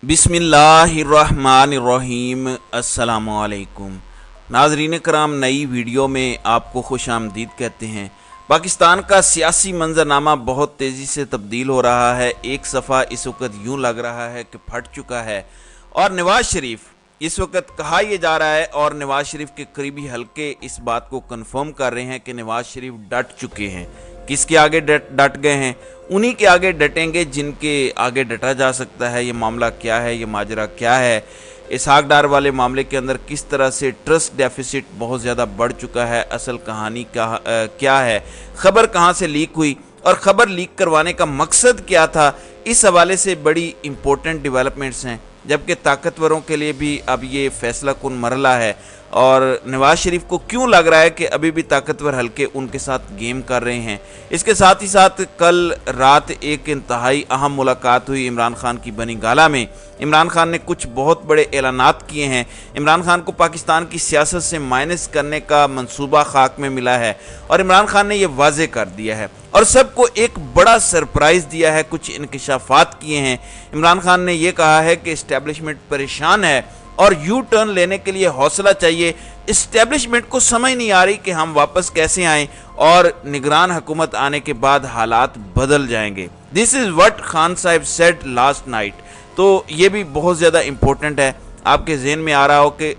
बिस्मिल्लाहिर्रहमानिर्रहीम। अस्सलामुअलैकुम नाज़रीन कराम, नई वीडियो में आपको खुश आमदीद कहते हैं। पाकिस्तान का सियासी मंजरनामा बहुत तेज़ी से तब्दील हो रहा है। एक सफ़ा इस वक्त यूँ लग रहा है कि फट चुका है और नवाज़ शरीफ इस वक्त कहा यह जा रहा है और नवाज़ शरीफ के करीबी हल्के इस बात को कन्फर्म कर रहे हैं कि नवाज़ शरीफ डट चुके हैं। किसके आगे डट गए हैं? उन्हीं के आगे डटेंगे जिनके आगे डटा जा सकता है। ये मामला क्या है, ये माजरा क्या है? इसहाक डार वाले मामले के अंदर किस तरह से ट्रस्ट डेफिसिट बहुत ज़्यादा बढ़ चुका है? असल कहानी क्या है? खबर कहाँ से लीक हुई और ख़बर लीक करवाने का मकसद क्या था? इस हवाले से बड़ी इम्पोर्टेंट डेवलपमेंट्स हैं, जबकि ताकतवरों के लिए भी अब ये फैसला कुन मरला है। और नवाज़ शरीफ को क्यों लग रहा है कि अभी भी ताकतवर हल्के उनके साथ गेम कर रहे हैं? इसके साथ ही साथ कल रात एक इंतहाई अहम मुलाकात हुई इमरान खान की बनी गाला में। इमरान खान ने कुछ बहुत बड़े ऐलानात किए हैं। इमरान खान को पाकिस्तान की सियासत से माइनस करने का मंसूबा खाक में मिला है और इमरान खान ने यह वाज़े कर दिया है और सबको एक बड़ा सरप्राइज़ दिया है। कुछ इंकशाफात किए हैं। इमरान खान ने यह कहा है कि इस्टेब्लिशमेंट परेशान है और यू टर्न लेने के लिए हौसला चाहिए। इस्टेब्लिशमेंट को समझ नहीं आ रही कि हम वापस कैसे आएं और निगरान हुकूमत आने के बाद हालात बदल जाएंगे। दिस इज़ व्हाट खान साहब सेड लास्ट नाइट। तो ये भी बहुत ज़्यादा इम्पोर्टेंट है। आपके जहन में आ रहा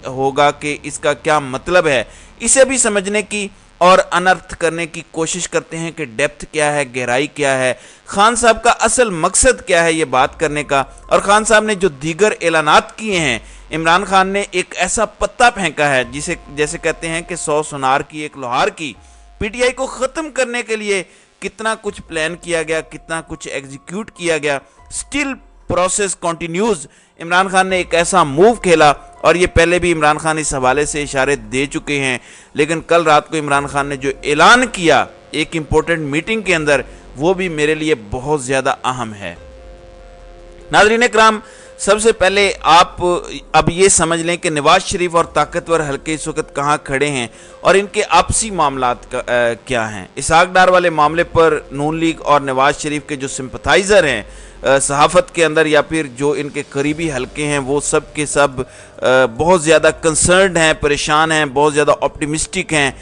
होगा कि इसका क्या मतलब है। इसे भी समझने की और अनर्थ करने की कोशिश करते हैं कि डेप्थ क्या है, गहराई क्या है, खान साहब का असल मकसद क्या है ये बात करने का। और खान साहब ने जो दीगर ऐलानात किए हैं, इमरान खान ने एक ऐसा पत्ता फेंका है जिसे जैसे कहते हैं कि 100 सुनार की एक लोहार की। पीटीआई को ख़त्म करने के लिए कितना कुछ प्लान किया गया, कितना कुछ एग्जीक्यूट किया गया, still process continues. Imran Khan ने एक ऐसा मूव खेला और ये पहले भी इमरान खान इस हवाले से इशारे दे चुके हैं, लेकिन कल रात को इमरान खान ने जो ऐलान किया एक इम्पोर्टेंट मीटिंग के अंदर, वो भी मेरे लिए बहुत ज़्यादा अहम है। नाज़रीन कराम, सबसे पहले आप अब ये समझ लें कि नवाज़ शरीफ और ताकतवर हल्के इस वक्त कहाँ खड़े हैं और इनके आपसी मामलात क्या हैं। इसहाक डार वाले मामले पर नून लीग और नवाज़ शरीफ के जो सिंपथाइज़र हैं सहाफ़त के अंदर या फिर जो इनके करीबी हल्के हैं, वो सब के सब बहुत ज़्यादा कंसर्न्ड हैं, परेशान हैं, बहुत ज़्यादा ऑप्टिमिस्टिक हैं।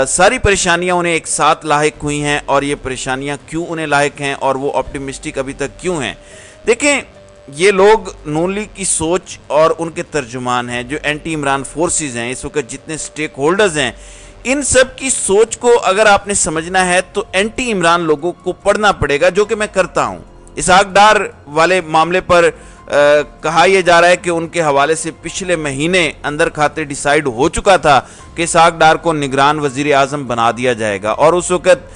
सारी परेशानियां उन्हें एक साथ लाहिक हुई हैं और ये परेशानियां क्यों उन्हें लाहिक हैं और वो ऑप्टिमिस्टिक अभी तक क्यों हैं? देखें, ये लोग नून लीग की सोच और उनके तर्जुमान हैं, जो एंटी इमरान फोर्सेस हैं, इस वक्त जितने स्टेक होल्डर्स हैं, इन सब की सोच को अगर आपने समझना है तो एंटी इमरान लोगों को पढ़ना पड़ेगा, जो कि मैं करता हूँ। इसहाक डार वाले मामले पर कहा यह जा रहा है कि उनके हवाले से पिछले महीने अंदर खाते डिसाइड हो चुका था कि इसहाक डार को निगरान वजीर आज़म बना दिया जाएगा और उस वक्त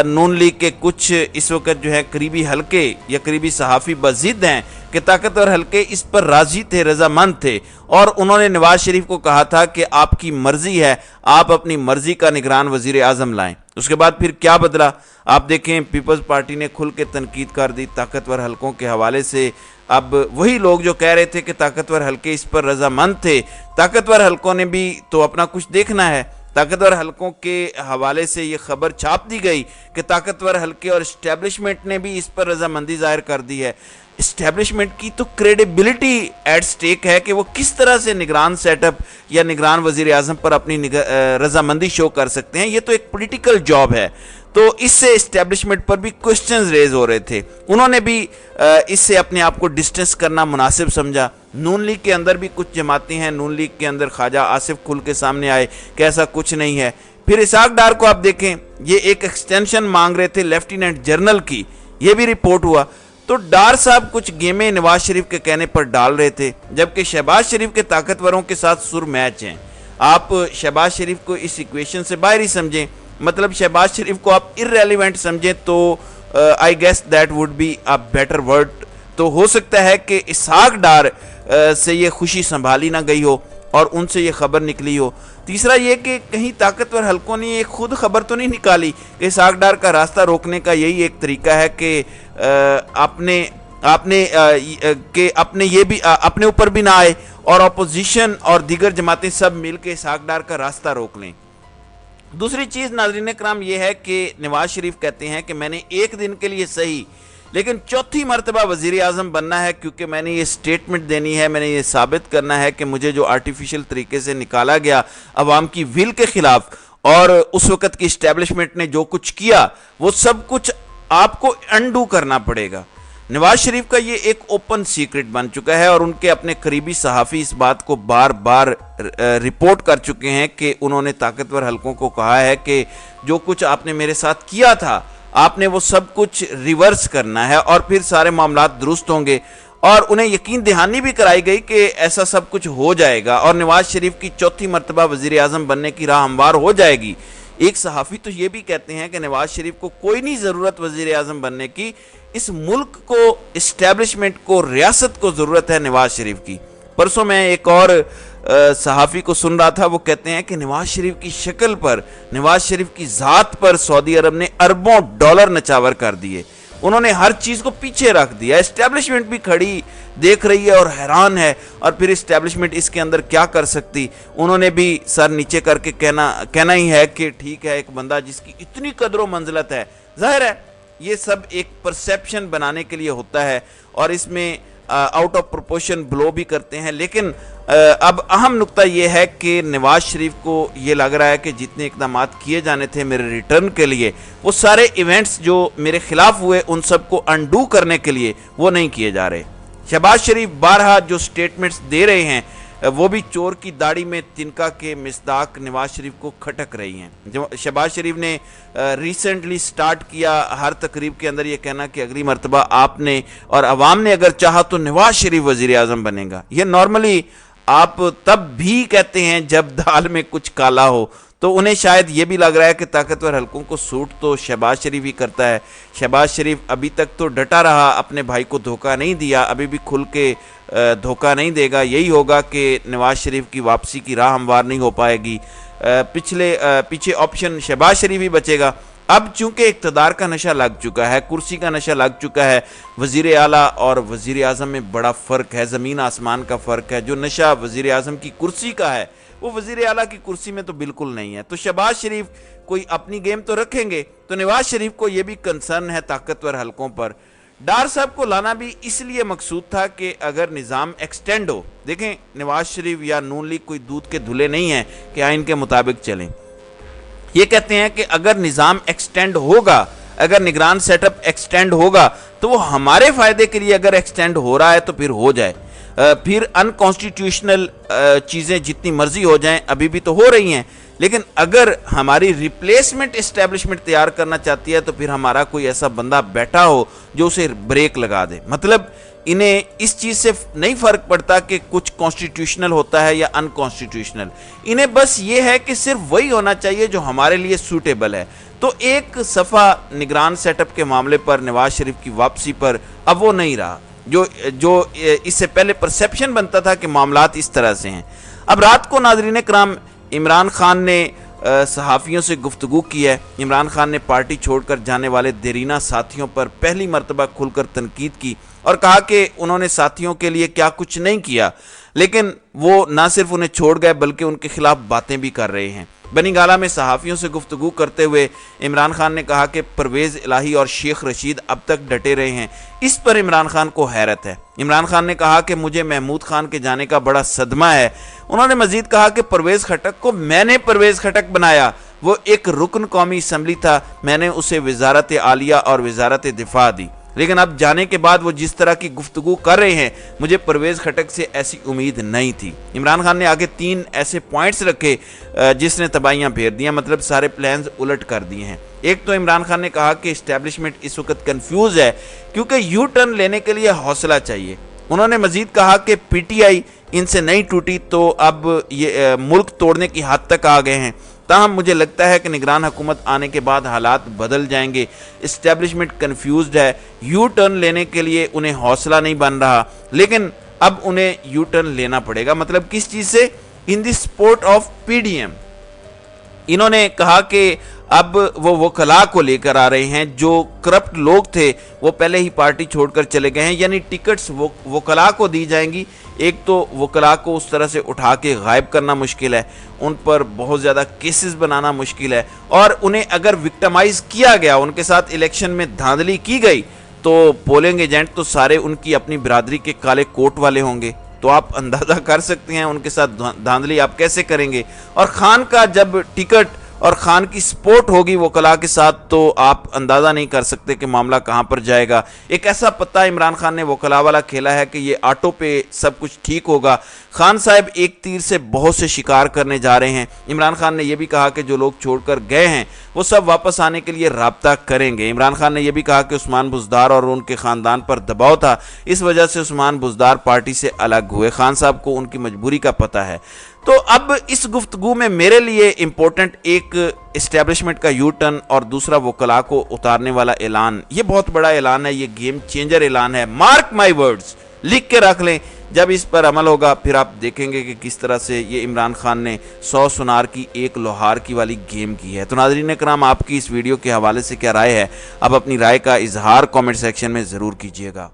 नून लीग के कुछ इस वक्त जो है करीबी हल्के या करीबी सहाफ़ी बज़िद हैं कि ताकतवर हल्के इस पर राज़ी थे, रजामंद थे और उन्होंने नवाज़ शरीफ को कहा था कि आपकी मर्ज़ी है, आप अपनी मर्ज़ी का निगरान वज़ीर आज़म लाएं। उसके बाद फिर क्या बदला आप देखें, पीपल्स पार्टी ने खुल के तनकीद कर दी ताकतवर हल्कों के हवाले से। अब वही लोग जो कह रहे थे कि ताकतवर हल्के इस पर रजामंद थे, ताकतवर हल्कों ने भी तो अपना कुछ देखना है। ताकतवर हल्कों के हवाले से ये खबर छाप दी गई कि ताकतवर हल्के और इस्टेब्लिशमेंट ने भी इस पर रजामंदी जाहिर कर दी है। इस्टेब्लिशमेंट की तो क्रेडिबिलिटी एट स्टेक है कि वो किस तरह से निगरान सेटअप या निगरान वजीर आज़म पर अपनी रजामंदी शो कर सकते हैं। ये तो एक पॉलिटिकल जॉब है। तो इससे इस्टेब्लिशमेंट पर भी क्वेश्चंस रेज हो रहे थे। उन्होंने भी इससे अपने आप को डिस्टेंस करना मुनासिब समझा। नून लीग के अंदर भी कुछ जमातें हैं, नून लीग के अंदर ख्वाजा आसिफ खुल के सामने आए कि ऐसा कुछ नहीं है। फिर इसहाक डार को आप देखें, ये एक एक्सटेंशन मांग रहे थे लेफ्टिनेंट जनरल की, ये भी रिपोर्ट हुआ। तो डार साहब कुछ गेमें नवाज शरीफ के कहने पर डाल रहे थे, जबकि शहबाज शरीफ के ताकतवरों के साथ सुर मैच हैं। आप शहबाज शरीफ को इस इक्वेशन से बाहर ही समझें, मतलब शहबाज शरीफ को आप इररेलेवेंट समझें तो I guess that would be a better word. तो हो सकता है कि इसहाक डार से ये खुशी संभाली ना गई हो और उनसे ये खबर निकली हो। तीसरा ये कि कहीं ताकतवर हल्कों ने ये खुद खबर तो नहीं निकाली कि इसहाक डार का रास्ता रोकने का यही एक तरीका है कि अपने ये भी अपने ऊपर भी ना आए और अपोजिशन और दीगर जमातें सब मिल के इसहाक डार का रास्ता रोक लें। दूसरी चीज़ नाज़रीन कराम ये है कि नवाज शरीफ कहते हैं कि मैंने एक दिन के लिए सही लेकिन चौथी मरतबा वज़ीर आज़म बनना है, क्योंकि मैंने ये स्टेटमेंट देनी है, मैंने ये साबित करना है कि मुझे जो आर्टिफिशियल तरीके से निकाला गया अवाम की विल के ख़िलाफ़, और उस वक़्त की इस्टेब्लिशमेंट ने जो कुछ किया वो सब कुछ आपको अनडू करना पड़ेगा। नवाज शरीफ का ये एक ओपन सीक्रेट बन चुका है, और उनके अपने करीबी सहाफ़ी इस बात को बार बार रिपोर्ट कर चुके हैं कि उन्होंने ताकतवर हलकों को कहा है कि जो कुछ आपने मेरे साथ किया था आपने वो सब कुछ रिवर्स करना है और फिर सारे मामलात दुरुस्त होंगे। और उन्हें यकीन दहानी भी कराई गई कि ऐसा सब कुछ हो जाएगा और नवाज शरीफ की चौथी मरतबा वज़ीर आज़म बनने की राह हमवार हो जाएगी। एक सहाफ़ी तो ये भी कहते हैं कि नवाज शरीफ को कोई नहीं ज़रूरत वज़ीर आज़म बनने की, इस मुल्क को, इस्टेब्लिशमेंट को, रियासत को ज़रूरत है नवाज शरीफ की। परसों मैं एक और सहाफ़ी को सुन रहा था, वो कहते हैं कि नवाज शरीफ की शक्ल पर, नवाज शरीफ की ज़ात पर सऊदी अरब ने अरबों डॉलर नचावर कर दिए। उन्होंने हर चीज़ को पीछे रख दिया। इस्टेब्लिशमेंट भी खड़ी देख रही है और हैरान है, और फिर इस्टेब्लिशमेंट इसके अंदर क्या कर सकती। उन्होंने भी सर नीचे करके कहना ही है कि ठीक है, एक बंदा जिसकी इतनी कदर मंजिलत है। जाहिर है ये सब एक परसेप्शन बनाने के लिए होता है और इसमें आउट ऑफ प्रोपोर्शन ब्लो भी करते हैं। लेकिन अब अहम नुक्ता यह है कि नवाज शरीफ को ये लग रहा है कि जितने इक़दाम किए जाने थे मेरे रिटर्न के लिए, वो सारे इवेंट्स जो मेरे खिलाफ हुए उन सबको अनडू करने के लिए वो नहीं किए जा रहे। शहबाज शरीफ बारहा जो स्टेटमेंट्स दे रहे हैं वो भी चोर की दाढ़ी में तिनका के मिसदाक नवाज शरीफ को खटक रही हैं। जो शहबाज शरीफ ने रिसेंटली स्टार्ट किया हर तकरीब के अंदर ये कहना कि अगली मरतबा आपने और अवाम ने अगर चाहा तो नवाज शरीफ वज़ीर आज़म बनेगा। ये नॉर्मली आप तब भी कहते हैं जब दाल में कुछ काला हो, तो उन्हें शायद ये भी लग रहा है कि ताकतवर हलकों को सूट तो शहबाज शरीफ ही करता है। शहबाज शरीफ अभी तक तो डटा रहा, अपने भाई को धोखा नहीं दिया, अभी भी खुल के धोखा नहीं देगा। यही होगा कि नवाज शरीफ की वापसी की राह हमवार नहीं हो पाएगी। पीछे ऑप्शन शहबाज शरीफ ही बचेगा। अब चूंकि इक़्तिदार का नशा लग चुका है, कुर्सी का नशा लग चुका है, वज़ीर आला और वज़ीर आज़म में बड़ा फ़र्क है, ज़मीन आसमान का फ़र्क है। जो नशा वज़ीर आज़म की कुर्सी का है वो वज़ीर आला की कुर्सी में तो बिल्कुल नहीं है। तो शहबाज शरीफ कोई अपनी गेम तो रखेंगे, तो नवाज शरीफ को ये भी कंसर्न है ताकतवर हलकों पर। डार साहब को लाना भी इसलिए मकसूद था कि अगर निज़ाम एक्सटेंड हो, देखें नवाज शरीफ या नून लीग कोई दूध के धुले नहीं हैं कि आइन के मुताबिक चलें। ये कहते हैं कि अगर निज़ाम एक्सटेंड होगा, अगर निगरान सेटअप एक्सटेंड होगा तो वो हमारे फ़ायदे के लिए अगर एक्सटेंड हो रहा है तो फिर हो जाए। फिर अनकॉन्स्टिट्यूशनल चीज़ें जितनी मर्जी हो जाएं, अभी भी तो हो रही हैं, लेकिन अगर हमारी रिप्लेसमेंट इस्टेब्लिशमेंट तैयार करना चाहती है तो फिर हमारा कोई ऐसा बंदा बैठा हो जो उसे ब्रेक लगा दे। मतलब इन्हें इस चीज़ से नहीं फ़र्क पड़ता कि कुछ कॉन्स्टिट्यूशनल होता है या अनकॉन्स्टिट्यूशनल, इन्हें बस ये है कि सिर्फ वही होना चाहिए जो हमारे लिए सूटेबल है। तो एक सफ़ा निगरान सेटअप के मामले पर, नवाज शरीफ की वापसी पर अब वो नहीं रहा जो इससे पहले परसेप्शन बनता था कि मामलात इस तरह से हैं। अब रात को नाज़रीन कराम इमरान खान ने सहाफ़ियों से गुफ्तगू की है। इमरान खान ने पार्टी छोड़कर जाने वाले देरीना साथियों पर पहली मरतबा खुलकर तनकीद की और कहा कि उन्होंने साथियों के लिए क्या कुछ नहीं किया, लेकिन वो ना सिर्फ उन्हें छोड़ गए बल्कि उनके खिलाफ बातें भी कर रहे हैं। बनी गाला में सहाफ़ियों से गुफ्तगू करते हुए इमरान खान ने कहा कि परवेज़ इलाही और शेख रशीद अब तक डटे रहे हैं। इस पर इमरान खान को हैरत है। इमरान खान ने कहा कि मुझे महमूद खान के जाने का बड़ा सदमा है। उन्होंने मजीद कहा कि परवेज़ खटक को मैंने परवेज़ खटक बनाया, वो एक रुकन कौमी असम्बली था, मैंने उसे वजारत आलिया और वजारत दिफा दी, लेकिन अब जाने के बाद वो जिस तरह की गुफ्तगू कर रहे हैं, मुझे परवेज़ खटक से ऐसी उम्मीद नहीं थी। इमरान खान ने आगे 3 ऐसे पॉइंट्स रखे जिसने तबाहियाँ फेर दियाँ, मतलब सारे प्लान्स उलट कर दिए हैं। एक तो इमरान खान ने कहा कि इस्टेब्लिशमेंट इस वक्त कन्फ्यूज़ है क्योंकि यू टर्न लेने के लिए हौसला चाहिए। उन्होंने मजीद कहा कि PTI इनसे नहीं टूटी तो अब ये मुल्क तोड़ने की हद तक आ गए हैं। ताहम मुझे लगता है कि निगरान हुकूमत आने के बाद हालात बदल जाएंगे। इस्टेब्लिशमेंट कन्फ्यूज्ड है, यू टर्न लेने के लिए उन्हें हौसला नहीं बन रहा, लेकिन अब उन्हें यू टर्न लेना पड़ेगा। मतलब किस चीज़ से? In the support of PDM। इन्होंने कहा कि अब वो वकला को लेकर आ रहे हैं, जो करप्ट लोग थे वो पहले ही पार्टी छोड़कर चले गए हैं, यानी टिकट्स वकला को दी जाएंगी। एक तो वकला को उस तरह से उठा के गायब करना मुश्किल है, उन पर बहुत ज़्यादा केसेस बनाना मुश्किल है, और उन्हें अगर विक्टिमाइज़ किया गया, उनके साथ इलेक्शन में धांधली की गई, तो पोलिंग एजेंट तो सारे उनकी अपनी बिरादरी के काले कोट वाले होंगे। तो आप अंदाज़ा कर सकते हैं उनके साथ धांधली आप कैसे करेंगे। और खान का जब टिकट और खान की सपोर्ट होगी वकला के साथ, तो आप अंदाज़ा नहीं कर सकते कि मामला कहाँ पर जाएगा। एक ऐसा पत्ता इमरान खान ने वकला वाला खेला है कि ये ऑटो पे सब कुछ ठीक होगा। खान साहब एक तीर से बहुत से शिकार करने जा रहे हैं। इमरान खान ने यह भी कहा कि जो लोग छोड़कर गए हैं वो सब वापस आने के लिए राब्ता करेंगे। इमरान खान ने यह भी कहा कि उस्मान बुज़दार और उनके ख़ानदान पर दबाव था, इस वजह से उस्मान बुज़दार पार्टी से अलग हुए। खान साहब को उनकी मजबूरी का पता है। तो अब इस गुफ्तगू में मेरे लिए इम्पोर्टेंट एक इस्टेब्लिशमेंट का यू टर्न और दूसरा वकला को उतारने वाला ऐलान। ये बहुत बड़ा ऐलान है, ये गेम चेंजर ऐलान है। मार्क माई वर्ड्स, लिख के रख लें। जब इस पर अमल होगा फिर आप देखेंगे कि किस तरह से ये इमरान खान ने 100 सुनार की एक लोहार की वाली गेम की है। तो नाज़रीन कराम, आपकी इस वीडियो के हवाले से क्या राय है? आप अपनी राय का इजहार कमेंट सेक्शन में ज़रूर कीजिएगा।